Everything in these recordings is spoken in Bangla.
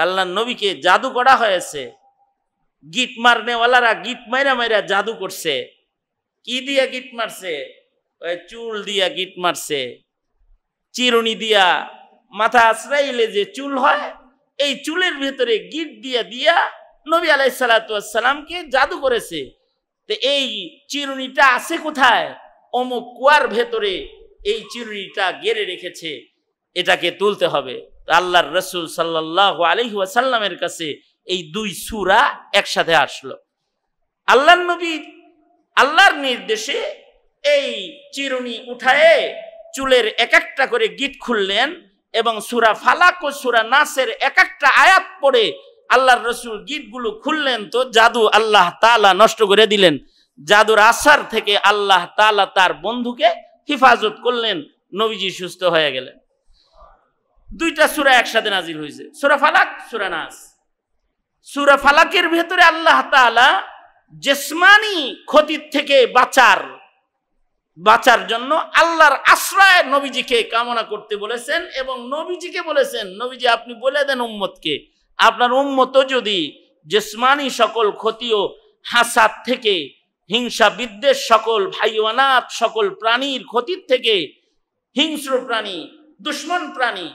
আল্লাহর নবীকে জাদু করা হয়েছে। গিট মারনেওয়ালারা গিট মাইরা মাইরা জাদু করছে। কি দিয়া গিট মারছে? ওই চুল দিয়া গিট মারছে, চিরুনি দিয়া, মাথা আশ্রাইলে যে চুল হয় এই চুলের ভেতরে গিট দিয়া দিয়া নবী আলাইহিস সালাতু ওয়াস সালামকে জাদু করেছে। তো এই চিরুনিটা আছে কোথায়? অমুক কুয়ার ভেতরে এই চিরুনিটা গেড়ে রেখেছে, এটাকে তুলতে হবে। আল্লাহর রাসূল সাল্লাল্লাহু আলাইহি ওয়াসাল্লামের কাছে এই দুই সূরা একসাথে আসলো। আল্লাহর নবী আল্লাহর নির্দেশে এই চিরুনি উঠায়ে চুলের এক একটা করে গিট খুললেন এবং সূরা ফালাক ও সূরা নাসের এক একটা আয়াত পড়ে আল্লাহর রাসূল গিটগুলো খুললেন। তো জাদু আল্লাহ তাআলা নষ্ট করে দিলেন। জাদুর আসার থেকে আল্লাহ তাআলা তার বন্ধুকে হেফাজত করলেন, নবীজি সুস্থ হয়ে গেলেন। দুইটা সূরা একসাথে নাজিল হয়েছে, সূরা ফালাক, সূরা নাস। সূরা ফালাকের ভেতরে আল্লাহ তাআলা জিসমানি ক্ষতির থেকে বাঁচার জন্য আল্লাহর আশ্রয় নবীজিকে কামনা করতে বলেছেন এবং নবীজিকে বলেছেন, নবীজি আপনি বলে দেন উম্মতকে, আপনার উম্মতও যদি জিসমানি সকল ক্ষতি ও হাসাদ থেকে, হিংসা বিদ্বেষ, সকল হাইওয়ানাত, সকল প্রাণীর ক্ষতির থেকে, হিংস্র প্রাণী, দুশ্মন প্রাণী,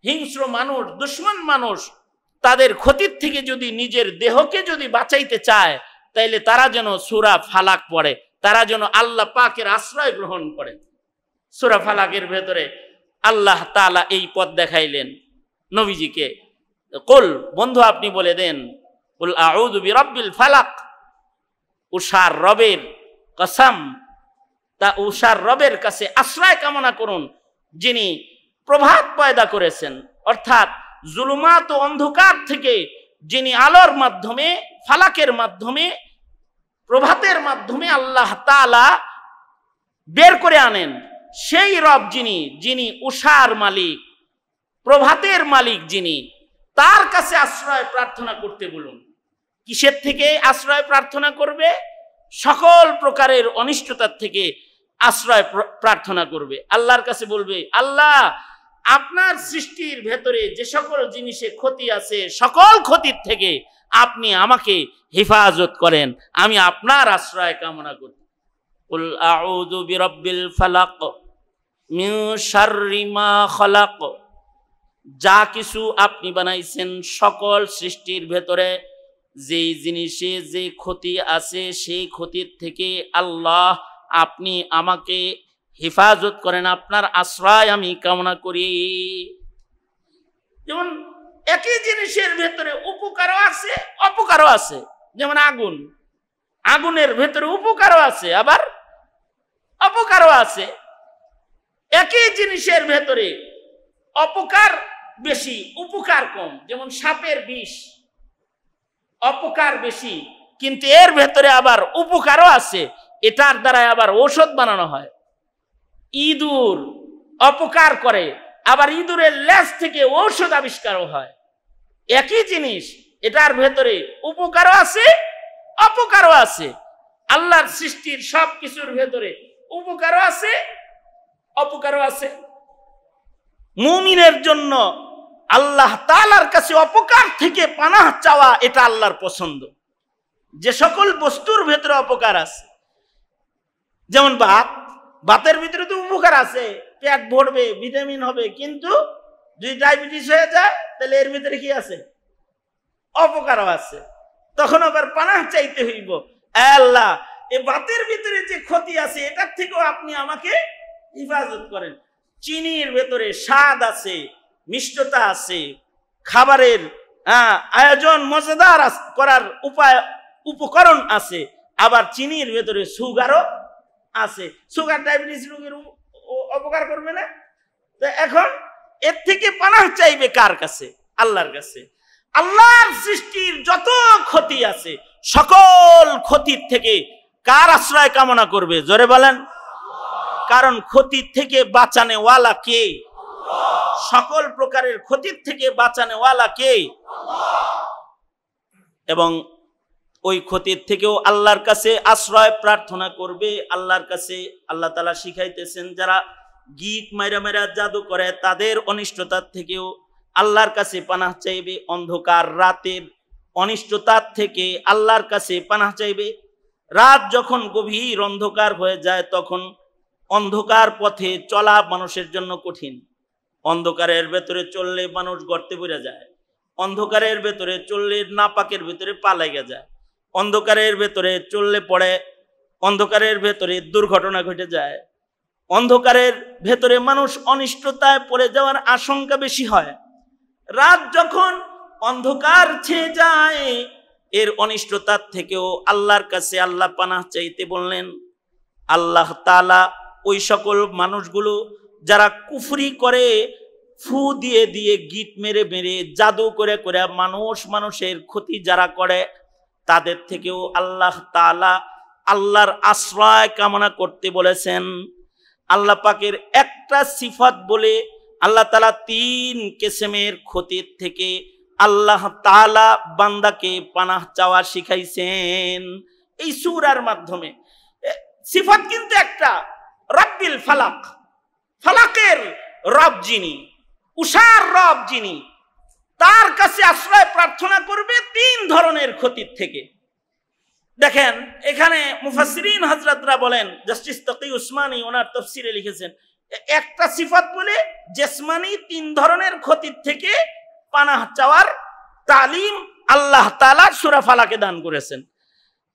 হিংস্র মানুষ, দুশ্মন মানুষ, তাদের ক্ষতির থেকে যদি নিজের দেহকে যদি বাঁচাইতে চায় তাইলে তারা যেন সূরা ফালাক পড়ে, তারা যেন আল্লাহ পাকের আশ্রয় গ্রহণ করে। সূরা ফালাকের ভেতরে আল্লাহ তাআলা এই পথ দেখাইলেন নবীজিকে। কুল, বন্ধু আপনি বলে দেন, কুল আউযু বিরাব্বিল ফালাক, উষার রবের কসম, তা উষার রবের কাছে আশ্রয় কামনা করুন যিনি প্রভাত পয়দা করেছেন, অর্থাৎ জুলুমাত ও অন্ধকার থেকে যিনি আলোর মাধ্যমে, ফালাকের মাধ্যমে, প্রভাতের মাধ্যমে আল্লাহ তাআলা বের করে আনেন, সেই রব যিনি উষার মালিক, প্রভাতের মালিক, যিনি, তার কাছে আশ্রয় প্রার্থনা করতে বলুন। কিসের থেকে আশ্রয় প্রার্থনা করবে? সকল প্রকারের অনিষ্টতার থেকে আশ্রয় প্রার্থনা করবে। আল্লাহর কাছে বলবে, আল্লাহ আপনার সৃষ্টির ভেতরে যে সকল জিনিসে ক্ষতি আছে সকল ক্ষতির থেকে আপনি আমাকে হেফাজত করেন, আমি আপনার আশ্রয় কামনা করি। কুল আউযু বিরাব্বিল ফালাক মিন শাররি মা খালাক, যা কিছু আপনি বানাইছেন সকল সৃষ্টির ভেতরে যে জিনিসে যে ক্ষতি আছে সেই ক্ষতির থেকে আল্লাহ আপনি আমাকে হেফাজত করেন, আপনার আশ্রয় আমি কামনা করি। যেমন একই জিনিসের ভেতরে উপকারও আছে অপকারও আছে। যেমন আগুনের ভেতরে উপকারও আছে আবার অপকারও আছে। একই জিনিসের ভেতরে অপকার বেশি উপকার কম। যেমন সাপের বিষ, অপকার বেশি কিন্তু এর ভেতরে আবার উপকারও আছে, এটার দ্বারা আবার ঔষধ বানানো হয়। ইঁদুর অপকার করে, আবার ইঁদুরের লেজ থেকে ঔষধ আবিষ্কারও হয়। একই জিনিস, এটার ভেতরে উপকারও আছে অপকারও আছে। আল্লাহর সৃষ্টির সব কিছুর ভেতরে উপকারও আছে অপকারও আছে। মুমিনের জন্য আল্লাহ তাআলার কাছে অপকার থেকে পানাহ চাওয়া এটা আল্লাহর পছন্দ। যে সকল বস্তুর ভেতরে অপকার আছে, যেমন ভাতের ভিতরে তো উপকার আছে, পেট ভরবে, ভিটামিন হবে, কিন্তু যদি ডায়াবেটিস হয়ে যায় তাহলে এর ভিতরে কি আছে? অপকারও আছে। তখন আবার পানাহ চাইতে হইব, আল্লাহ এই ভাতের ভিতরে যে ক্ষতি আছে এটার থেকেও আপনি আমাকে হেফাজত করেন। চিনির ভেতরে স্বাদ আছে, মিষ্টতা আছে, খাবারের আয়োজন মজাদার করার উপকরণ আছে, আবার চিনির ভেতরে সুগারও আছে। সুগার ডায়াবেটিস রোগীর অপকার করবে না? তো এখন এর থেকে পানাহ চাইবে কার কাছে? আল্লাহর কাছে। আল্লাহর সৃষ্টির যত ক্ষতি আছে সকল ক্ষতির থেকে কার আশ্রয় কামনা করবে? জোরে বলেন। কারণ ক্ষতির থেকে বাঁচানেওয়ালা কে? সকল প্রকারের ক্ষতির থেকে বাঁচানেওয়ালা কে? এবং ওই ক্ষতির থেকেও আল্লাহর কাছে আশ্রয় প্রার্থনা করবে। আল্লাহর কাছে আল্লাহ তাআলা শিখাইতেছেন যারা গিট মাইরা মাইরা জাদু করে তাদের অনিষ্টতার থেকেও আল্লাহর কাছে পানাহ চাইবে, অন্ধকার রাতের অনিষ্টতার থেকে আল্লাহর কাছে পানাহ চাইবে। রাত যখন গভীর অন্ধকার হয়ে যায় তখন অন্ধকার পথে চলা মানুষের জন্য কঠিন। অন্ধকারের ভেতরে চললে মানুষ গর্তে পড়ে যায়, অন্ধকারের ভেতরে চললে নাপাকের ভেতরে পা লেগে যায়, অন্ধকারের ভেতরে চললে পড়ে অন্ধকারের ভেতরে দুর্ঘটনা ঘটে যায়, অন্ধকারের ভেতরে মানুষ অনিষ্টতায় পড়ে যাওয়ার আশঙ্কা বেশি হয়। রাত যখন অন্ধকার ছেয়ে যায় এর অনিষ্টতার থেকেও আল্লাহর কাছে আল্লাহ পানাহ চাইতে বললেন। আল্লাহ তাআলা ওই সকল মানুষগুলো যারা কুফরি করে, ফু দিয়ে দিয়ে, গিট মেরে মেরে, জাদু করে করে মানুষের ক্ষতি যারা করে, তাদের থেকেও আল্লাহ তাআলা আল্লাহর আশ্রয় কামনা করতে বলেছেন। আল্লাহ পাকের একটা সিফাত বলে আল্লাহ তাআলা 3 কিসমের ক্ষতির থেকে আল্লাহ তাআলা বান্দাকে পানাহ চাওয়া শিখাইছেন এই সূরার মাধ্যমে। সিফাত কিন্তু একটা, রব্বিল ফালাক, ফালাকের রব যিনি, উষার রব যিনি, তার কাছে আশ্রয় প্রার্থনা করবে 3 ধরনের ক্ষতির থেকে। দেখেন এখানে মুফাসসিরিন হযরতরা বলেন, জাস্টিস তাকি উসমানী ওনার তাফসীরে লিখেছেন, একটা সিফাত বলে জিসমানি 3 ধরনের ক্ষতির থেকে পানাহ চাওয়ার তালিম আল্লাহ তাআলা সূরা ফালাকে দান করেছেন।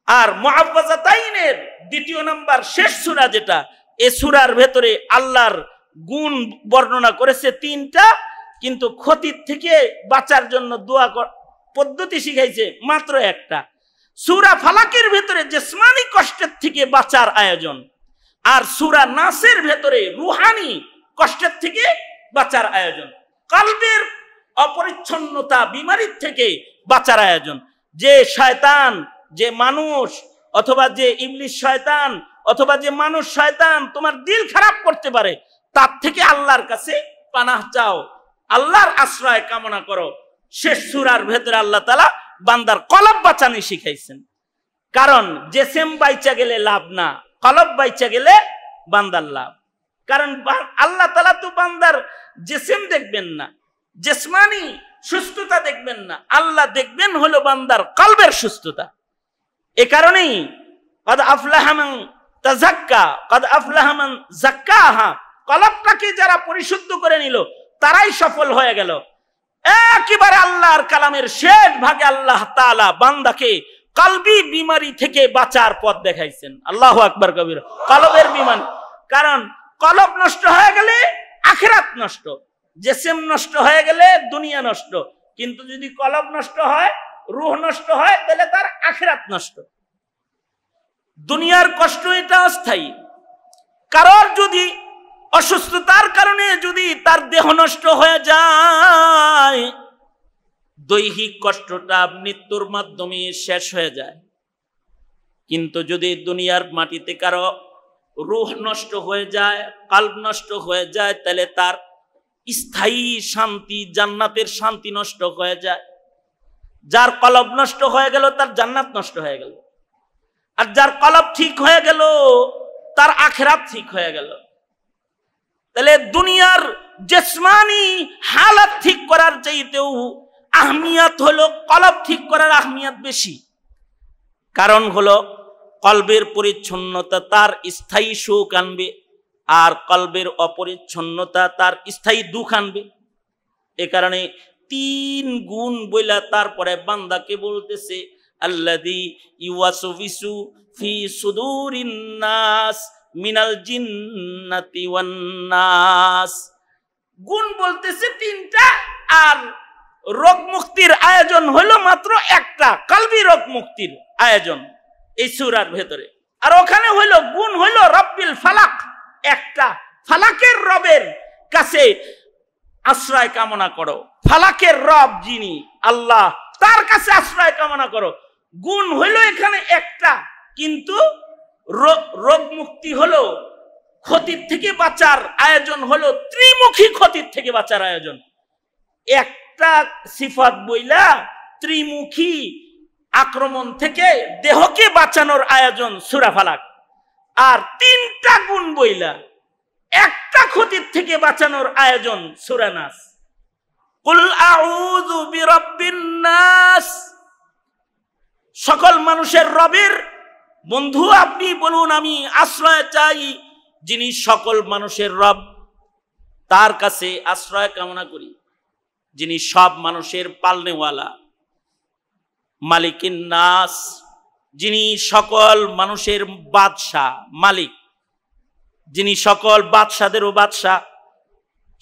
আর মুআওয়াযাতাইনের 2 নাম্বার শেষ সূরা যেটা, এই সূরার ভেতরে আল্লাহর গুণ বর্ণনা করেছে 3টা, কিন্তু ক্ষতির থেকে বাঁচার জন্য দোয়া পদ্ধতি শিখাইছে মাত্র একটা। সূরা ফালাকের ভেতরে জিসমানি কষ্টের থেকে বাঁচার আয়োজন, আর সূরা নাসের ভেতরে রূহানি কষ্টের থেকে বাঁচার আয়োজন, কলবের অপরিচ্ছন্নতা বিমারির থেকে বাঁচার আয়োজন। যে শয়তান, যে মানুষ অথবা যে ইবলিস শয়তান অথবা যে মানুষ শয়তান তোমার দিল খারাপ করতে পারে, তার থেকে আল্লাহর কাছে পানাহ চাও, আল্লাহর আশ্রয় কামনা করো। শেষ সূরার ভেতরে আল্লাহ তাআলা বান্দার কলব বাঁচানি শিখাইছেন। কারণ জেসেম বাইচা গেলে লাভ না, কলব বাইচা গেলে বান্দার লাভ। কারণ আল্লাহ তাআলা তো বান্দার জেসেম দেখবেন না, জিসমানি সুস্থতা দেখবেন না, আল্লাহ দেখবেন হলো বান্দার কলবের সুস্থতা। এ কারণেই কদ আফলাহা মান তাযাক্কা কদ আফলাহা মান যাক্কাহা, কলবটাকে যারা পরিশুদ্ধ করে নিল তারাই সফল হয়ে গেল। একেবারে আল্লাহর কালামের শেষ ভাগে আল্লাহ তাআলা বান্দাকে কলবি বিমারি থেকে বাঁচার পথ দেখাইছেন। আল্লাহু আকবার কবিরা। কলবের বিমারি, কারণ কলব নষ্ট হয়ে গেলে আখিরাত নষ্ট, জিসম নষ্ট হয়ে গেলে দুনিয়া নষ্ট, কিন্তু যদি কলব নষ্ট হয়, রূহ নষ্ট হয়, তাহলে তার আখিরাত নষ্ট। দুনিয়ার কষ্ট এটা অস্থায়ী। কারোর যদি অসুস্থতার কারণে যদি তার দেহ নষ্ট হয়ে যায়, দৈহিক কষ্টটা মৃত্যুর মাধ্যমে শেষ হয়ে যায়। কিন্তু যদি দুনিয়ার মাটিতে কারো রূহ নষ্ট হয়ে যায়, কলব নষ্ট হয়ে যায়, তাহলে তার স্থায়ী শান্তি, জান্নাতের শান্তি নষ্ট হয়ে যায়। যার কলব নষ্ট হয়ে গেল তার জান্নাত নষ্ট হয়ে গেল, আর যার কলব ঠিক হয়ে গেল তার আখিরাত ঠিক হয়ে গেল। তাহলে দুনিয়ার জিসমানি হালাত ঠিক করার চাইতেও আহমিয়াত হলো কলব ঠিক করার আহমিয়াত বেশি। কারণ হলো কলবের পরিচ্ছন্নতা তার স্থায়ী সুখ আনবে, আর কলবের অপরিচ্ছন্নতা তার স্থায়ী দুঃখ আনবে। এ কারণে 3 গুণ বইলা তারপরে বান্দাকে বলতেছে, আল্লাযী ইউওয়াসবিসু ফি সুদুরিন নাস মিনাল জিন্নাতি ওয়ান নাস। গুণ বলতেছে 3টা, আর রোগ মুক্তির আয়োজন হলো মাত্র একটা, কলবি রোগ মুক্তির আয়োজন এই সূরার ভেতরে। আর ওখানে হইল গুণ হইল রব্বিল ফালাক, একটা ফালাকের রবের কাছে আশ্রয় কামনা করো। ফালাকের রব যিনি আল্লাহ, তার কাছে আশ্রয় কামনা করো। গুণ হইল এখানে একটা, কিন্তু রোগ মুক্তি হলো, ক্ষতির থেকে বাঁচার আয়োজন হলো ত্রিমুখী ক্ষতির থেকে বাঁচার আয়োজন। একটা সিফাত বইলা ত্রিমুখী আক্রমণ থেকে দেহকে বাঁচানোর আয়োজন সূরা ফালাক, আর 3টা গুণ বইলা একটা ক্ষতির থেকে বাঁচানোর আয়োজন সূরা নাস। কুল আউযু বিরাব্বিন নাস, সকল মানুষের রবের বন্ধু আপনি বলুন আমি আশ্রয় চাই যিনি সকল মানুষের রব, তার কাছে আশ্রয় কামনা করি যিনি সব মানুষের পালনেওয়ালা। মালিকিন নাস, যিনি সকল মানুষের বাদশাহ, মালিক, যিনি সকল বাদশাদেরও বাদশাহ,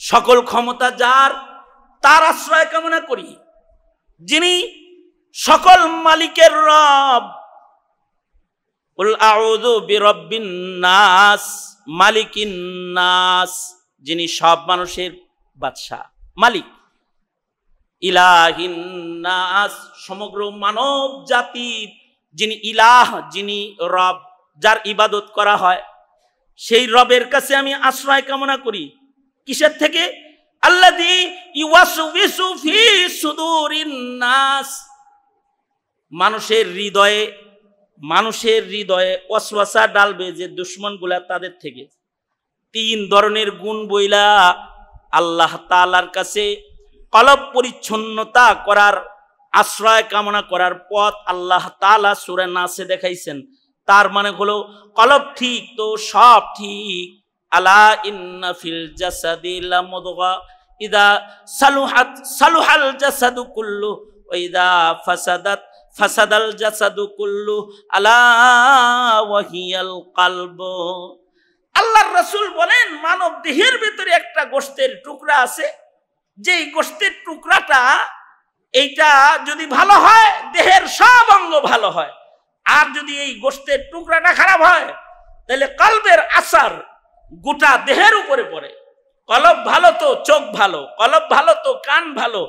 সকল ক্ষমতা যার, তার আশ্রয় কামনা করি যিনি সকল মালিকের রব। কুল আউযু বিরাব্বিন নাস মালিকিন নাস, যিনি সব মানুষের বাদশাহ, মালিক। ইলাহিন নাস, সমগ্র মানব জাতির যিনি ইলাহ, যিনি রব, যার ইবাদত করা হয়, সেই রবের কাছে আমি আশ্রয় কামনা করি। কিসের থেকে? আল্লাযী ইউওয়াসউইসু ফি সুদুরিন নাস, মানুষের হৃদয়ে ওয়াসওয়াসা ডালবে যে দুশমনগুলা তাদের থেকে। তিন ধরনের গুণ বইলা আল্লাহ তাআলার কাছে কলব পরিচ্ছন্নতা করার আশ্রয় কামনা করার পথ আল্লাহ তাআলা সূরা নাসে দেখাইছেন। তার মানে হলো কলব ঠিক তো সব ঠিক। আলা ইন্না ফিল জাসাদি লামুদগা ইদা সালুহাত সালুহাল জাসাদু কুল্লু ওয়া ইদা ফাসাদাত ফাসাদাল জাসাদু কুল্লু আলা ওয়া হিয়াল কলব। আল্লাহর রাসূল বলেন মানব দেহের ভিতরে একটা গোশতের টুকরা আছে, যেই গোশতের টুকরাটা এইটা যদি ভালো হয় দেহের সব অঙ্গ ভালো হয়, আর যদি এই গোশতের টুকরাটা খারাপ হয় তাহলে কলবের আসার গোটা দেহের উপরে পড়ে। কলব ভালো তো চোখ ভালো, কলব ভালো তো কান ভালো,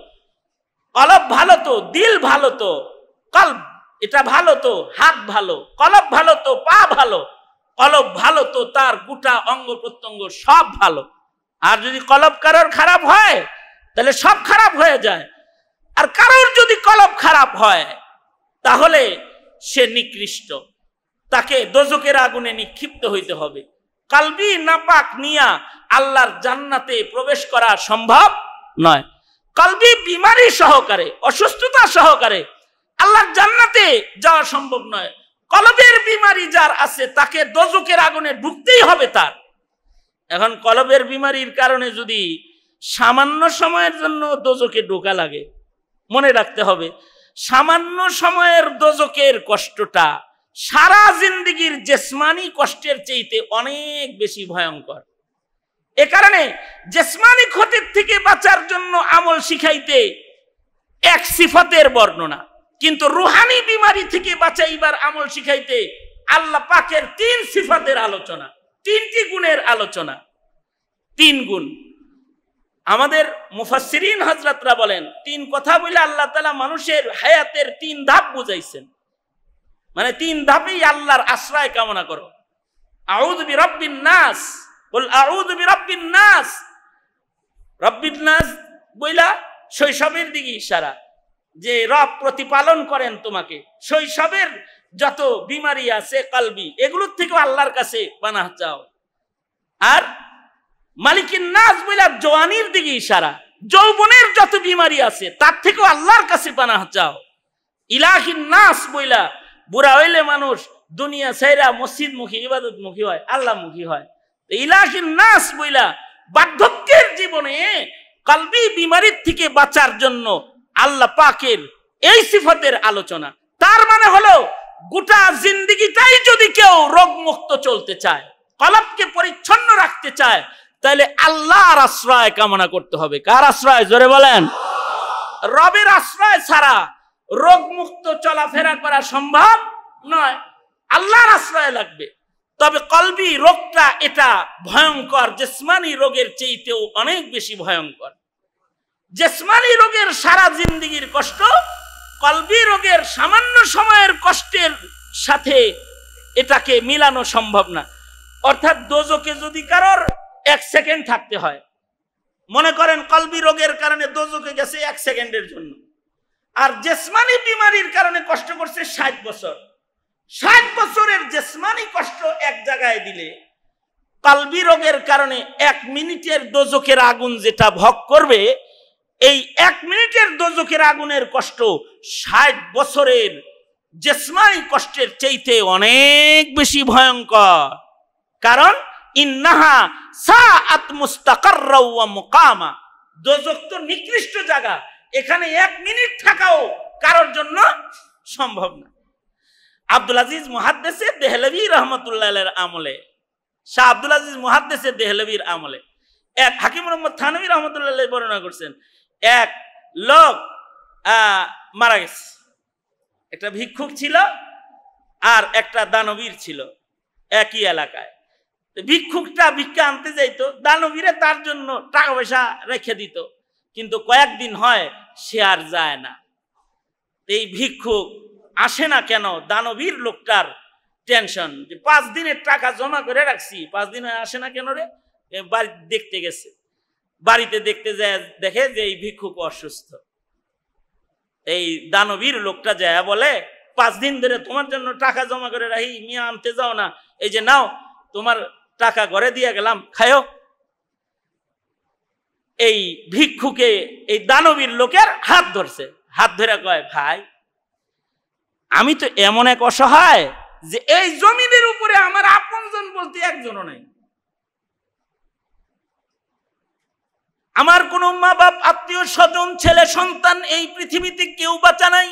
কলব ভালো তো দিল ভালো, তো কলব এটা ভালো তো হাত ভালো, কলব ভালো তো পা ভালো, কলব ভালো তো তার গোটা অঙ্গ প্রত্যঙ্গ সব ভালো। আর যদি কলব কারোর খারাপ হয় তাহলে সব খারাপ হয়ে যায়। আর কারোর যদি কলব খারাপ হয় তাহলে সে নিকৃষ্ট, তাকে দোজখের আগুনে নিক্ষিপ্ত হইতে হবে। কলবি নাপাক নিয়া আল্লাহর জান্নাতে প্রবেশ করা সম্ভব নয়। কলবি বিমারি সহকারে, অসুস্থতা সহকারে আল্লাহর জান্নাতে যাওয়া সম্ভব নয়। কলবের বিমারি যার আছে তাকে দোজখের আগুনে ঢুকতেই হবে তার। এখন কলবের বিমারির কারণে যদি সামান্য সময়ের জন্য দোজখে ঢোকা লাগে, মনে রাখতে হবে সামান্য সময়ের দোজখের কষ্টটা সারা জিন্দেগির জিসমানি কষ্টের চাইতে অনেক বেশি ভয়ঙ্কর। এ কারণে জিসমানি ক্ষতির থেকে বাঁচার জন্য আমল শিখাইতে এক সিফাতের বর্ণনা, কিন্তু রুহানি বিমারি থেকে বাঁচাইবার আমল শিখাইতে আল্লাহ পাকের তিন সিফাতের আলোচনা, তিনটি গুণের আলোচনা। তিন গুণ আমাদের মুফাসসিরিন হযরতরা বলেন, তিন কথা বলে আল্লাহ তাআলা মানুষের হায়াতের তিন ধাপ বুঝাইছেন। মানে তিন ধাপেই আল্লাহর আশ্রয় কামনা করো। আউযু বিরাব্বিন নাস, বল আউযু বিরাব্বিন নাস। রব্বিন নাস বইলা শৈশবের দিকে ইশারা, যে রব প্রতিপালন করেন তোমাকে। শৈশবের যত বিমারি আছে কলবি, এগুলোর থেকেও আল্লাহর কাছে পানাহ চাও। আর মালিকিন নাস বইলা জওয়ানির দিকে ইশারা, যৌবনের যত বিমারি আছে তার থেকেও আল্লাহর কাছে পানাহ চাও। ইলাহিন নাস বইলা বুড়া হইলে মানুষ দুনিয়া ছাইরা মসজিদ মুখী, ইবাদত মুখী হয়, আল্লাহ মুখী হয়। ইলাহিন নাস বইলা বার্ধক্যের জীবনে কলবি বিমারির থেকে বাঁচার জন্য আল্লাহ পাকের এই সিফাতের আলোচনা। তার মানে হলো গোটা জিন্দেগিটাই যদি কেউ রোগমুক্ত চলতে চায়, কলবকে পরিচ্ছন্ন রাখতে চায়, তাহলে আল্লাহর আশ্রয় কামনা করতে হবে। কার আশ্রয়? জোরে বলেন। রবের আশ্রয় ছাড়া রোগমুক্ত চলাফেরা করা সম্ভব নয়, আল্লাহর আশ্রয় লাগবে। তবে কলবি রোগটা এটা ভয়ঙ্কর, জিসমানি রোগের চেয়েতেও অনেক বেশি ভয়ঙ্কর। জিসমানি রোগের সারা জিন্দেগির কষ্ট, কলবি রোগের সামান্য সময়ের কষ্টের সাথে এটাকে মিলানো সম্ভব না। অর্থাৎ দোজখে যদি কারোর 1 সেকেন্ড থাকতে হয়, মনে করেন কলবি রোগের কারণে দোজখে গেছে 1 সেকেন্ডের জন্য, আর জিসমানি বিমারির কারণে কষ্ট করছে 60 বছর। 60 বছরের জিসমানি কষ্ট এক জায়গায় দিলে কলবি রোগের কারণে 1 মিনিটের দোজখের আগুন যেটা ভোগ করবে, এই 1 মিনিটের দোজখের আগুনের কষ্ট 60 বছরের জিসমানি কষ্টের চাইতে অনেক বেশি ভয়ঙ্কর। কারণ ইন্নাহা সাআত মুস্তাকাররা ওয়া মুকামা, দোজখ তো নিকৃষ্ট জায়গা, এখানে 1 মিনিট থাকাও কারোর জন্য সম্ভব না। আব্দুল আজিজ মুহাদ্দিসে দেহলভী রাহমাতুল্লাহ আলাইহির আমলে, শাহ আব্দুল আজিজ মুহাদ্দিসে দেহলভীর আমলে এক হাকিম মুহাম্মদ থানভী রাহমাতুল্লাহ আলাইহি বর্ণনা করছেন, এক লোক মারা গেছে। একটা ভিক্ষুক ছিল আর একটা দানবীর ছিল একই এলাকায়। ভিক্ষুকটা ভিক্ষা আনতে যাইতো, দানবীরে তার জন্য টাকা পয়সা রেখে দিত, কিন্তু কয়েকদিন হয় সে আর যায় না। এই ভিক্ষুক আসে না কেন? দানবীর লোকটার টেনশন যে 5 দিনের টাকা জমা করে রাখছি, 5 দিন আসে না কেন রে? বাড়ি দেখতে গেছে, বাড়িতে দেখতে যায় দেখে যে এই ভিক্ষুক অসুস্থ। এই দানবীর লোকটা যায় বলে, 5 দিন ধরে তোমার জন্য টাকা জমা করে রাখি, মিয়া আনতে যাও না, এই যে নাও তোমার টাকা ঘরে দিয়ে গেলাম, খায়ো। এই ভিক্ষুকে এই দানবীর লোকের হাত ধরছে, হাত ধরে কয়, ভাই আমি তো এমন এক অসহায় যে এই জমিনের উপরে আমার আপনজন বলতে একজনও নাই, আমার কোন মা বাপ আত্মীয় স্বজন ছেলে সন্তান এই পৃথিবীতে কেউ বাঁচা নাই,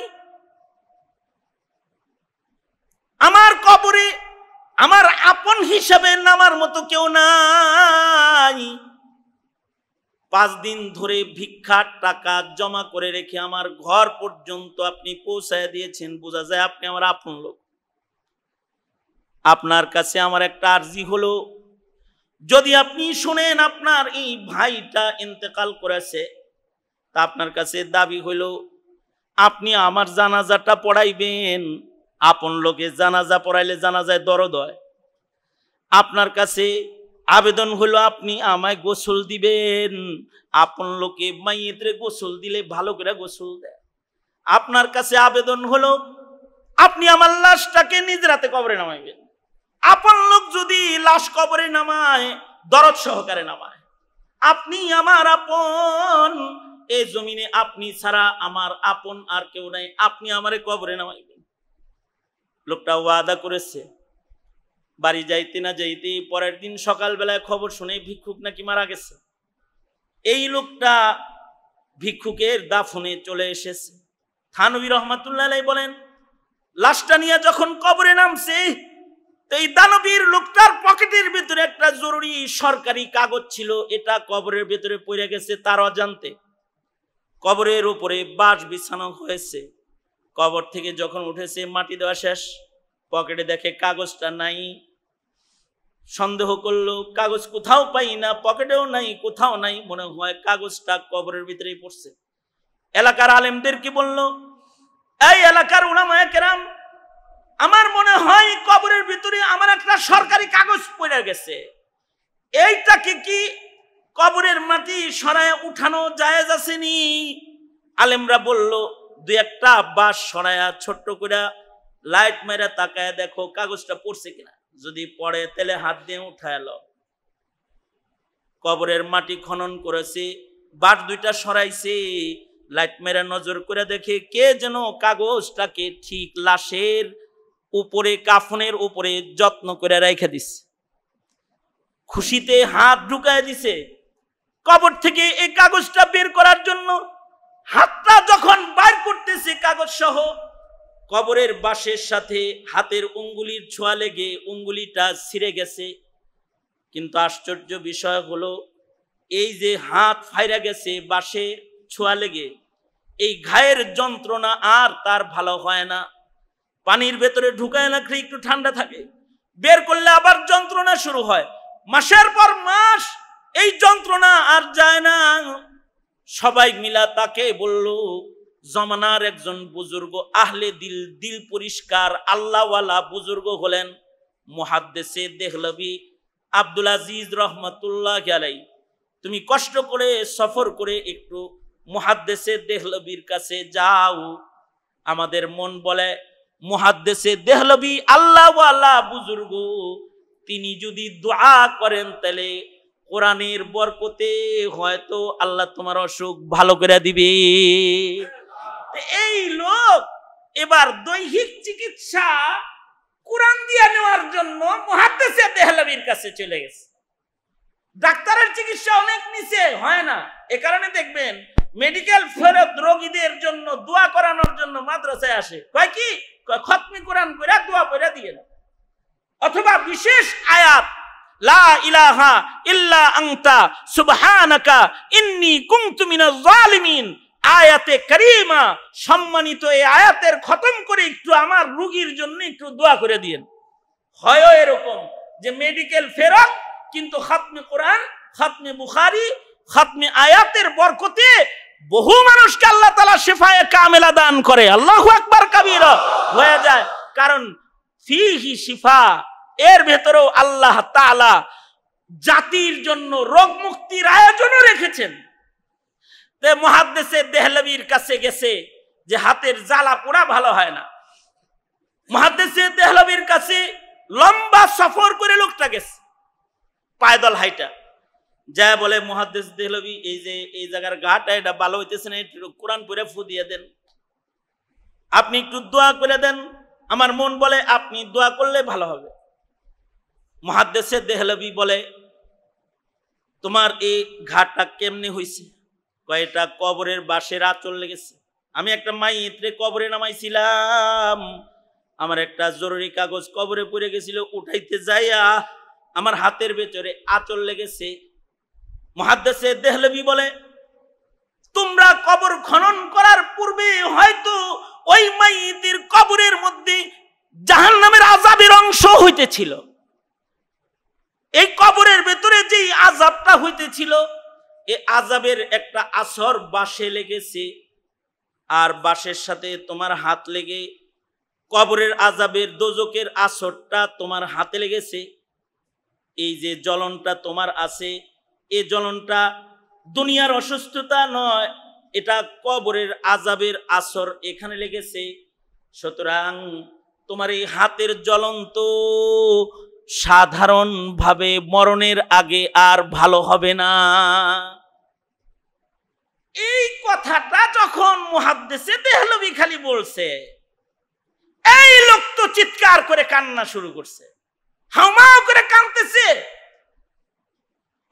আমার কবরে আমার আপন হিসাবে নামার মতো কেউ নাই। 5 দিন ধরে ভিক্ষার টাকা জমা করে রেখে আমার ঘর পর্যন্ত আপনি পৌঁছায় দিয়েছেন, বোঝা যায় আপনি আমার আপন লোক। আপনার কাছে আমার একটা আরজি হলো, যদি আপনি শুনেন আপনার এই ভাইটা ইন্তেকাল করেছে, তা আপনার কাছে দাবি হলো আপনি আমার জানাজাটা পড়াইবেন। আপন লোকে জানাজা পড়াইলে জানাজায় দরদ হয়। আপনার কাছে আবেদন হলো আপনি আমায় গোসল দিবেন। আপন লোকে মাইয়েতরে গোসল দিলে ভালো করে গোসল দেয়। আপনার কাছে আবেদন হলো আপনি আমার লাশটাকে নিজ রাতে কবরে নামাইবেন। আপন লোক যদি লাশ কবরে নামায়, দরদ সহকারে নামায়। আপনি আমার আপন, এই জমিনে আপনি ছাড়া আমার আপন আর কেউ নাই, আপনি আমারে কবরে নামাইবেন। লোকটা ওয়াদা করেছে। বাড়ি যাইতে না যাইতে পরের দিন সকালবেলায় খবর শুনে ভিক্ষুক নাকি মারা গেছে। এই লোকটা ভিক্ষুকের দাফনে চলে এসেছে। থানভী রহমাতুল্লাহ আলাইহি বলেন, লাশটা নিয়ে যখন কবরে নামছে, তো এই দানবীর লোকটার পকেটের ভিতরে একটা জরুরি সরকারি কাগজ ছিল, এটা কবরের ভিতরে পড়ে গেছে তার অজান্তে। কবরের উপরে বাঁশ বিছানো হয়েছে। কবর থেকে যখন উঠেছে, মাটি দেওয়া শেষ, পকেটে দেখে কাগজটা নাই। সন্দেহ করলো, কাগজ কোথাও পাই না, পকেটেও নাই, কোথাও নাই, মনে হয় কাগজটা কবরের ভিতরেই পড়ছে। এলাকার আলেমদের কি বলল, এই এলাকার উলামায়ে কেরাম, আমার মনে হয় কবরের ভিতরে আমার একটা সরকারি কাগজ পড়ে গেছে, এইটাকে কি কবরের মাটি সরায় উঠানো জায়েজ আসেনি? আলেমরা বলল, 2-1টা বাঁশ সরায়া ছোট্ট করে লাইট মেরে তাকায় দেখো কাগজটা পড়ছে কিনা, যদি পড়ে তাহলে হাত দিয়ে উঠায় লো। কবরের মাটি খনন করেছে, বাঁশ 2টা সরাইছে, লাইট মেরে নজর করে দেখে কে যেন কাগজটাকে ঠিক লাশের উপরে, কাফনের উপরে যত্ন করে রেখে দিছে। খুশিতে হাত ঢুকায় দিছে কবর থেকে এই কাগজটা বের করার জন্য। হাতটা যখন বাইর করতেছে কাগজ সহ, কবরের বাঁশের সাথে হাতের উঙ্গুলির ছোঁয়া লেগে উঙ্গুলিটা ছিঁড়ে গেছে। কিন্তু আশ্চর্য বিষয় হলো, এই যে হাত ফাইরা গেছে বাঁশে ছোঁয়া লেগে, এই ঘায়ের যন্ত্রণা আর তার ভালো হয় না। পানির ভেতরে ঢুকায় রাখলে একটু ঠান্ডা থাকে, বের করলে আবার যন্ত্রণা শুরু হয়। মাসের পর মাস এই যন্ত্রণা আর যায় না। সবাই মিলা তাকে বলল, জমানার একজন বুজুর্গ, আহলে দিল, দিল পরিষ্কার আল্লাহওয়ালা বুজুর্গ হলেন মুহাদ্দিসে দেহলভী আব্দুল আজিজ রহমাতুল্লাহ আলাইহি। তুমি কষ্ট করে সফর করে একটু মুহাদ্দিসে দেহলভীর কাছে যাও। আমাদের মন বলে, মুহাদ্দিসে দেহলভী আল্লাহওয়ালা বুজুর্গ, তিনি যদি দোয়া করেন তাহলে কোরআনের বরকতে হয়তো আল্লাহ তোমার অসুখ ভালো করে দিবে। এই লোক এবার দৈহিক চিকিৎসা কোরআন দিয়ে নেওয়ার জন্য মুহাদ্দিস দেহলভীর কাছে চলে গেছে। ডাক্তারের চিকিৎসা অনেক নিচে হয় না, এ কারণে দেখবেন মেডিকেল ফেরত রোগীদের জন্য দোয়া করানোর জন্য মাদ্রাসায় আসে, কয় কি খতমি কোরআন করে দোয়া করে দিয়ে, অথবা বিশেষ আয়াত লা ইলাহা ইল্লা আনতা সুবহানাকা ইন্নী কুনতু মিনাজ জালিমিন, আয়াতে কারিমা সম্মানিত এই আয়াতের খতম করে একটু আমার রোগীর জন্য একটু দোয়া করে দিয়েন। হয় এরকম যে মেডিকেল ফেরত, কিন্তু খাতমে কোরআন, খাতমে বুখারী, খাতমে আয়াতের বরকতে বহু মানুষকে আল্লাহ তাআলা শিফায়ে কামিলা দান করে। আল্লাহু আকবার কাবীরা হয়ে যায়, কারণ ফিহি শিফা, এর ভেতরেও আল্লাহ তাআলা জাতির জন্য রোগ মুক্তির আয়োজনও রেখেছেন। তে মুহাদ্দিস দেহলভীর কাছে গেছে যে হাতের জ্বালা পোড়া ভালো হয় না। মুহাদ্দিস দেহলভীর কাছে লম্বা সফর করে লোকটা গেছে, পায়দল হাইটা যা বলে মুহাদ্দিস দেহলভী এই যে এই জায়গার ঘাট এটা ভালো হইতেছে না, একটু কোরআন পড়ে ফু দিয়ে দেন, আপনি একটু দোয়া করে দেন। আমার মন বলে আপনি দোয়া করলে ভালো হবে। মুহাদ্দিস দেহলভী বলে তোমার এই ঘাটটা কেমনে হইছে? কয়টা কবরের বাঁশের আঁচল লেগেছে। আমি একটা মাইয়িতরে কবরে নামাইছিলাম, আমার একটা জরুরি কাগজ কবরে পড়ে গেছিল, উঠাইতে যাইয়া আমার হাতের ভেতরে আঁচল লেগেছে। মুহাদ্দিস দেহলভী বলে তোমরা কবর খনন করার পূর্বে হয়তো ওই মাইয়িতের কবরের মধ্যে জাহান্নামের আযাবের অংশ হইতেছিল। এই কবরের ভেতরে যে আযাবটা হইতেছিল, এই আযাবের একটা আসর বাঁশে লেগেছে, আর বাঁশের সাথে তোমার হাত লেগে কবরের আযাবের দোজকের আসরটা তোমার হাতে লেগেছে। এই যে জ্বলনটা তোমার আছে, এই জ্বলনটা দুনিয়ার অসুস্থতা নয়, এটা কবরের আযাবের আসর এখানে লেগেছে। সুতরাং তোমার এই হাতের জ্বলন তো সাধারণভাবে মরণের আগে আর ভালো হবে না। এই কথাটা যখন মুহাদ্দিস দেহলভী খালি বলছে, এই লোক তো চিৎকার করে কান্না শুরু করছে, হাউমাউ করে কাঁদতেছে,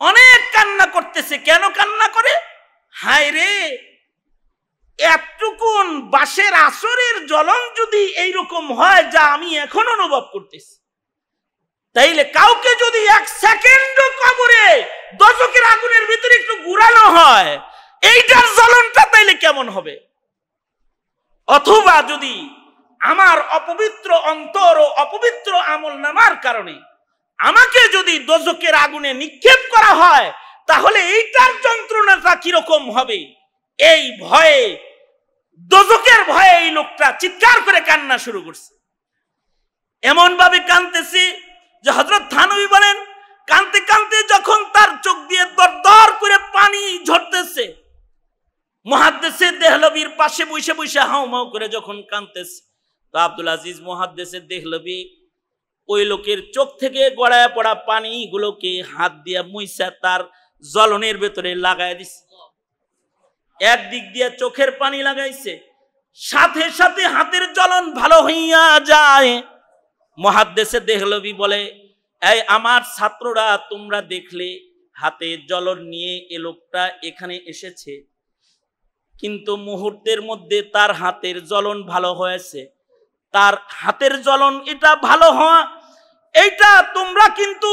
অনেক কান্না করতেছে। কেন কান্না করে? হায় রে, এতটুকুন বাঁশের আসরের জ্বলন যদি এইরকম হয় যা আমি এখন অনুভব করতেছি, তাইলে কাউকে যদি এক সেকেন্ড কবরে দোজখের আগুনের ভিতরে একটু ঘুরানো হয়, এইটার জ্বলনটা তাইলে কেমন হবে? অথবা যদি আমার অপবিত্র অন্তর ও অপবিত্র আমলনামার কারণে আমাকে যদি দোজখের আগুনে নিক্ষেপ করা হয়, তাহলে এইটার যন্ত্রণাটা কিরকম হবে? এই ভয়ে, দোজখের ভয়ে এই লোকটা চিৎকার করে কান্না শুরু করছে। এমন ভাবে কাঁদতেছে যে হযরত থানভী বলেন, কাঁদতে কাঁদতে যখন তার চোখ দিয়ে দরদর করে পানি ঝরতেছে, মুহাদ্দিস দেহলভীর পাশে বসে বসে হাউমাউ করে যখন কাঁদতেছে, তো আব্দুল আজিজ মুহাদ্দিস দেহলভী ওই লোকের চোখ থেকে গড়ায় পড়া পানিগুলোকে হাত দিয়ে মুইসা তার জ্বলনের ভেতরে লাগায় দিছে। একদিক দিয়ে চোখের পানি লাগাইছে, সাথে সাথে হাতের জ্বলন ভালো হইয়া যায়। মুহাদ্দিস দেহলভী বলে, এই আমার ছাত্ররা, তোমরা দেখলে হাতে জ্বলন নিয়ে এ লোকটা এখানে এসেছে, কিন্তু মুহূর্তের মধ্যে তার হাতের জ্বলন ভালো হয়েছে। তার হাতের জ্বলন এটা ভালো হওয়া, এইটা তোমরা কিন্তু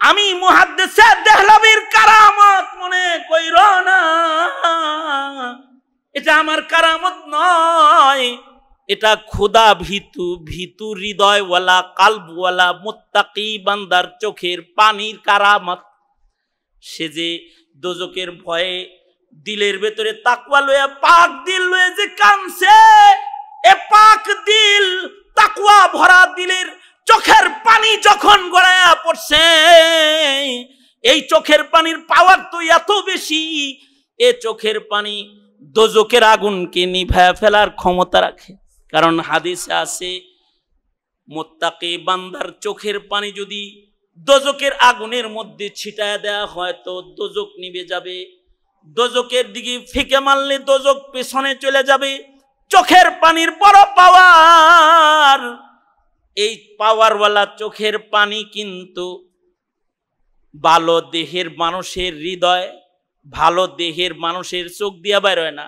আমি মুহাদ্দিস দেহলভীর কারামত মনে কইরো না, এটা আমার কারামত নয়, এটা খোদা ভীতু হৃদয়ওয়ালা কালবওয়ালা মুত্তাকি বান্দার চোখের পানির কারামত। সে যে দোজখের ভয়ে দিলের ভেতরে তাকওয়া লয়ে, পাক দিল লয়ে যে কাঁদছে, এ পাক দিল, তাকওয়া ভরা দিলের চোখের পানি যখন গড়ায়া পড়ছে, এই চোখের পানির পাওয়ার তো এত বেশি, এ চোখের পানি দোজখের আগুনকে নিভায়া ফেলার ক্ষমতা রাখে। কারণ হাদিসে আছে, মুত্তাকি বান্দার চোখের পানি যদি দোজকের আগুনের মধ্যে ছিটায় দেওয়া হয় তো দোজক নিভে যাবে। দোজকের দিকে ফিকে মারলে দোজক পেছনে চলে যাবে। চোখের পানির বড় পাওয়ার, এই পাওয়ারওয়ালা চোখের পানি কিন্তু ভালো দেহের মানুষের হৃদয়, ভালো দেহের মানুষের চোখ দিয়া বের হয় না।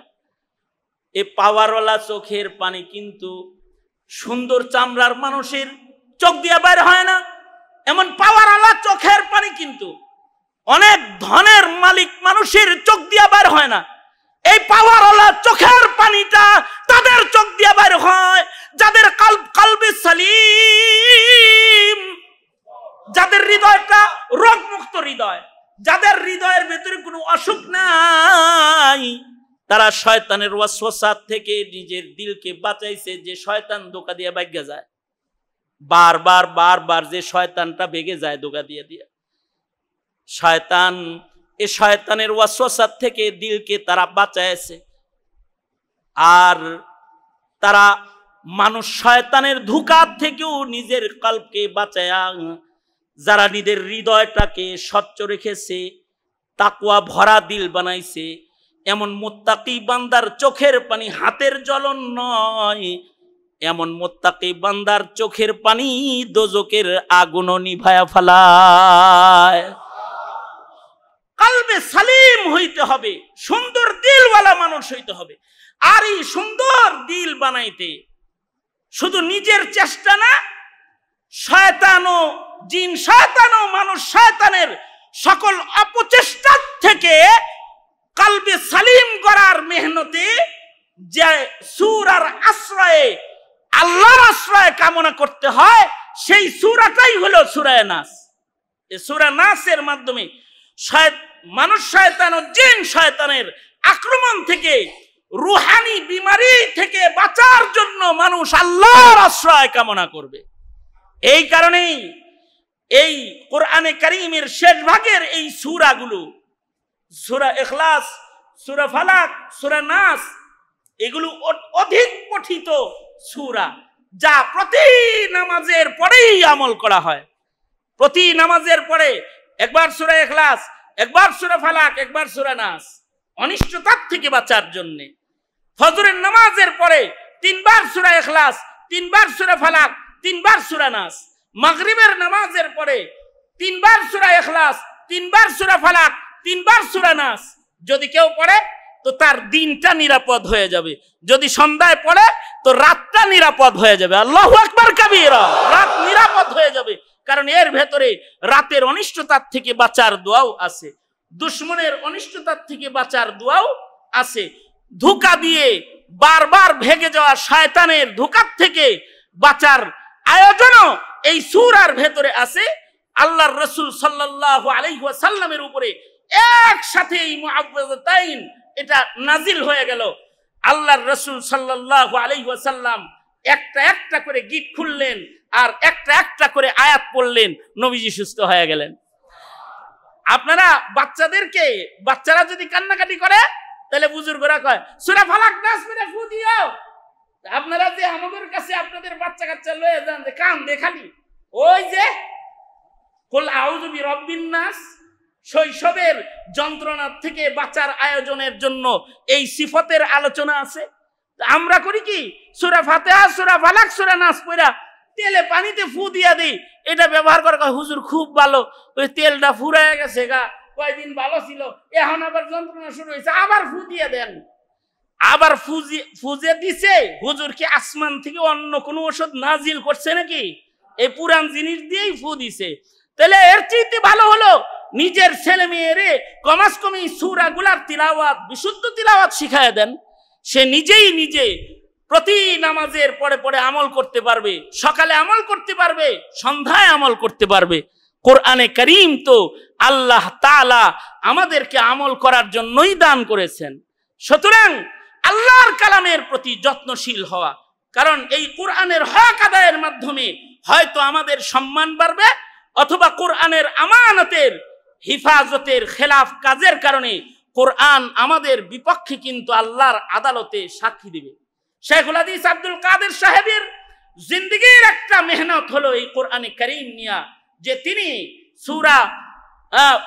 এই পাওয়ারওয়ালা চোখের পানি কিন্তু সুন্দর চামড়ার মানুষের চোখ দিয়া বের হয় না। এমন পাওয়ারওয়ালা চোখের পানি কিন্তু অনেক ধনের মালিক মানুষের চোখ দিয়া বের হয় না। এই পাওয়ারওয়ালা চোখের পানিটা তাদের চোখ দিয়া বের হয় যাদের কলবে সালিম, যাদের হৃদয়টা রোগমুক্ত হৃদয়, যাদের হৃদয়ের ভেতরে কোনো অসুখ নাই। তারা শয়তানের ওয়াসওয়াসা থেকে নিজের দিলকে বাঁচাইছে। যে শয়তান ধোঁকা দিয়ে ভাগ্য যায়, বারবার বারবার যে শয়তানটা ভেগে যায় ধোঁকা দিয়ে দিয়ে, শয়তান, এই শয়তানের ওয়াসওয়াসা থেকে দিলকে তারা বাঁচাইছে। আর তারা মানুষ শয়তানের ধোঁকা থেকেও নিজের কলবকে বাঁচায়া যারা নিজের হৃদয়টাকে স্বচ্ছ রেখেছে, তাকওয়া ভরা দিল বানাইছে, এমন মুত্তাকি বান্দার চোখের পানি হাতের জ্বলন নয়, এমন মুত্তাকি বান্দার চোখের পানি দোজকের আগুনও নিভায়া ফেলায়। কলবে সালিম হইতে হবে, সুন্দর দিলওয়ালা মানুষ হইতে হবে। আর এই সুন্দর দিল বানাইতে শুধু নিজের চেষ্টা না, শয়তানও, জিন শয়তানও, মানুষ শয়তানের সকল অপচেষ্টার থেকে কলবে সালিম করার মেহনতে যে সূরার আশ্রয়ে, আল্লাহর আশ্রয় কামনা করতে হয়, সেই সূরাটাই হলো সূরা নাস। এই সূরা নাসের মাধ্যমে মানুষ শয়তান ও জিন শয়তানের আক্রমণ থেকে, রুহানি বিমারি থেকে বাঁচার জন্য মানুষ আল্লাহর আশ্রয় কামনা করবে। এই কারণেই এই কোরআনে কারীমের শেষ ভাগের এই সূরাগুলো, সূরা ইখলাস, সূরা ফালাক, সূরা নাস, এগুলো অধিক পঠিত সূরা, যা প্রতি নামাজের পরেই আমল করা হয়। প্রতি নামাজের পরে একবার সূরা ইখলাস, একবার সূরা ফালাক, একবার সূরা নাস, অনিষ্টতার থেকে বাঁচার জন্য। ফজরের নামাজের পরে 3 বার সূরা ইখলাস, 3 বার সূরা ফালাক, 3 বার সূরা নাস। মাগরিবের নামাজের পরে 3 বার সূরা ইখলাস, 3 বার সূরা ফালাক, 3 বার সূরা নাস। যদি কেউ পড়ে তো তার দিনটা নিরাপদ হয়ে যাবে, যদি সন্ধ্যায় পড়ে তো রাতটা নিরাপদ হয়ে যাবে। আল্লাহু আকবার কাবীরা, রাত নিরাপদ হয়ে যাবে। কারণ এর ভেতরে রাতের অনিষ্টতার থেকে বাঁচার দোয়াও আছে, দুশমনের অনিষ্টতার থেকে বাঁচার দোয়াও আছে, ধোঁকা দিয়ে বারবার ভেঙে যাওয়া শয়তানের ধোঁকার থেকে বাঁচার আয়োজনও এই সূরার ভেতরে আছে। আল্লাহর রাসূল সাল্লাল্লাহু আলাইহি ওয়াসাল্লামের উপরে একসাথে এই মুআউযাতাইন এটা নাজিল হয়ে গেল। আল্লাহর রাসূল সাল্লাল্লাহু আলাইহি ওয়াসাল্লাম একটা একটা করে গিট খুললেন আর একটা একটা করে আয়াত পড়লেন, নবীজি সুস্থ হয়ে গেলেন। আপনারা বাচ্চাদেরকে, বাচ্চারা যদি কান্নাকাটি করে তাহলে বুজুর্গরা কয় সূরা ফালাক নাস পড়ে ফু দিও। আপনারা যে আমাদের কাছে আপনাদের বাচ্চা কাচ্চা লয়ে যান যে কান দেখালি, ওই যে কুল আউযু বিরাব্বিন নাস, শৈশবের যন্ত্রণা থেকে বাঁচার আয়োজনের জন্য এই সিফতের আলোচনা আছে। আমরা করি কি, সূরা ফাতিহা, সূরা ফালাক, সূরা নাস পড়া তেলে পানিতে ফু দিয়া দিই। এটা ব্যবহার করে কয় হুজুর খুব ভালো, ওই তেলটা ফুরায় গেছে গা, কয়দিন ভালো ছিল, এখন আবার যন্ত্রণা শুরু হয়েছে, আবার ফু দিয়ে দেন। আবার ফুজে দিছে। হুজুর কি আসমান থেকে অন্য কোনো ওষুধ নাজিল করছে নাকি? এই পুরান জিনিস দিয়েই ফু দিছে। তাহলে এর চাইতে ভালো হলো নিজের ছেলে মেয়েরে কমাস কম এই সূরাগুলার তিলাওয়াত, বিশুদ্ধ তিলাওয়াত শিখায় দেন। সে নিজেই নিজে প্রতি নামাজের পরে পরে আমল করতে পারবে, সকালে আমল করতে পারবে, সন্ধ্যায় আমল করতে পারবে। কোরআনে কারীম তো আল্লাহ তাআলা আমাদেরকে আমল করার জন্যই দান করেছেন। সুতরাং আল্লাহর কালামের প্রতি যত্নশীল হওয়া, কারণ এই কোরআনের হক আদায়ের মাধ্যমে হয়তো আমাদের সম্মান বাড়বে, অথবা কোরআনের আমানতের হিফাজতের খেলাফ কাজের কারণে কোরআন আমাদের বিপক্ষে কিন্তু আল্লাহর আদালতে সাক্ষী দিবে। শেখুল হাদিস আব্দুল কাদের সাহেবের জিন্দেগীর একটা মেহনত হলো এই কোরআনে কারীম নিয়া যে তিনি সূরা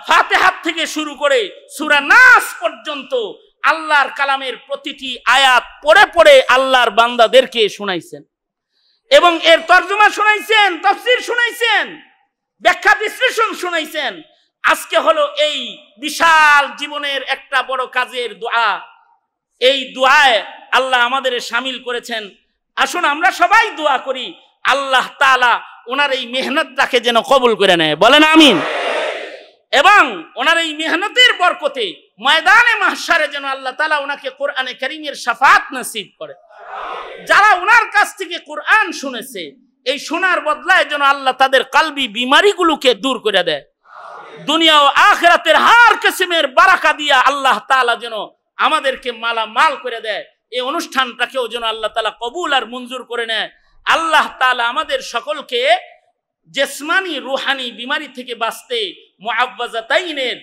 ফাতিহা থেকে শুরু করে সূরা নাস পর্যন্ত আল্লাহর কালামের প্রতিটি আয়াত পড়ে পড়ে আল্লাহর বান্দাদেরকে শোনাইছেন এবং এর তরজমা শোনাইছেন, তাফসীর শোনাইছেন, ব্যাখ্যা বিশ্লেষণ শোনাইছেন। আজকে হলো এই বিশাল জীবনের একটা বড় কাজের দোয়া। এই দোয়ায় আল্লাহ আমাদের শামিল করেছেন। আসুন আমরা সবাই দোয়া করি আল্লাহ তাআলা ওনার এই মেহনতটাকে যেন কবুল করে নেয়, বলেন আমিন। এবং ওনার এই মেহনতের বরকতে ময়দানে মাহশারে যেন আল্লাহ তাআলা ওনাকে কোরআনে কারীমের শাফাত নসিব করে। যারা ওনার কাছ থেকে কোরআন শুনেছে, এই শোনার বদলায় যেন আল্লাহ তাদের কলবি বিমারিগুলোকে দূর করে দেয়। দুনিয়া ও আখিরাতের হার কিসমের বারাকা দিয়া আল্লাহ তাআলা যেন আমাদেরকে মালামাল করে দেয়। এই অনুষ্ঠানটাকেও যেন আল্লাহ তাআলা কবুল আর মঞ্জুর করে নেয়। আল্লাহ তাআলা আমাদের সকলকে জিসমানি রুহানি বিমারি থেকে বাঁচতে মুআওয়াযাতাইনের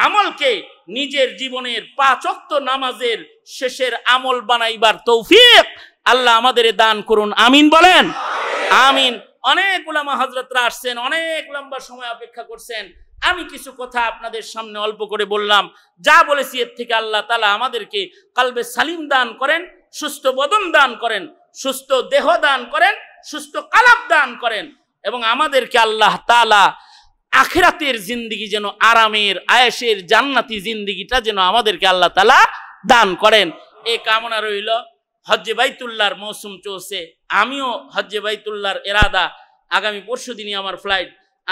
আমলকে নিজের জীবনের 5 ওয়াক্ত নামাজের শেষের আমল বানাইবার তৌফিক আল্লাহ আমাদের দান করুন, আমিন বলেন আমিন। অনেক উলামা হযরতরা আসছেন, অনেক লম্বা সময় অপেক্ষা করছেন। আমি কিছু কথা আপনাদের সামনে অল্প করে বললাম। যা বলেছি এর থেকে আল্লাহ তাআলা আমাদেরকে কলবে সালিম দান করেন, সুস্থ বদন দান করেন, সুস্থ দেহ দান করেন, সুস্থ কলব দান করেন এবং আমাদেরকে আল্লাহ তাআলা আখিরাতের জিন্দেগি যেন আরামের আয়েশের জান্নাতি জিন্দেগিটা যেন আমাদেরকে আল্লাহ তাআলা দান করেন। এই কামনা রইল। হজ্জে বাইতুল্লাহর মৌসুম চলছে, আমিও হজ্জে বাইতুল্লাহর ইরাদা। আগামী পরশুদিনই আমার ফ্লাইট।